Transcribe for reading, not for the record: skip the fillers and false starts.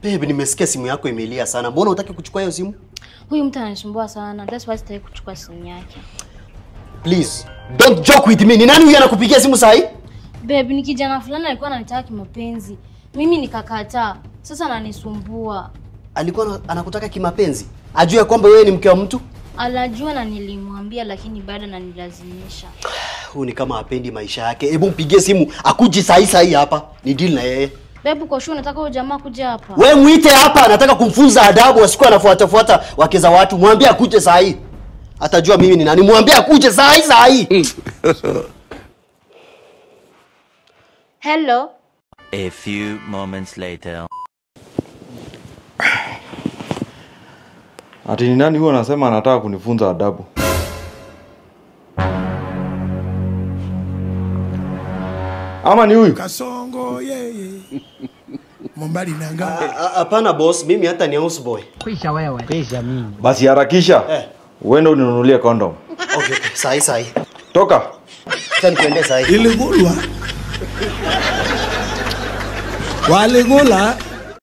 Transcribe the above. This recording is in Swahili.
Babe, nimesikia simu yako imelia sana. Mbona hutaki kuchukua hiyo simu? Huyu mtu ananisumbua sana. That's why sitaki kuchukua simu yake. Please, don't joke with me. Ni nani huyu anakupigia simu saa hii? Babe, ni kijana fulani alikuwa ananitaka kimapenzi. Mimi nikakataa. Sasa ananisumbua. Alikuwa anakutaka kimapenzi? Ajue kwamba wewe ni mke wa mtu? Anajua na nilimwambia lakini bado ananilazimisha. Huyu ni kama hapendi maisha yake. Hebu mpigie simu akuje saa hii hapa. Ni deal na yeye. Babe, kwa sure nataka huyo jamaa kuja hapa. Wewe muite hapa, anataka kumfunza adabu asikuwa anafuata wake za watu. Mwambie akuje saa hii. Atajua mimi ni nani. Mwambie akuje saa hii. Hello. A few moments later. Ati ni nani huyo anasema anataka kunifunza adabu? Ama ni huyu? Kasongo yeye. Mombali nanga. Hapana boss, mimi hata ni houseboy. Kwisha wewe. Kwisha mimi. Basi harakisha. Uende uninunulie condom. Okay, saa hii. Toka. Acha nikuende saa hii. Iligulwa. Waligula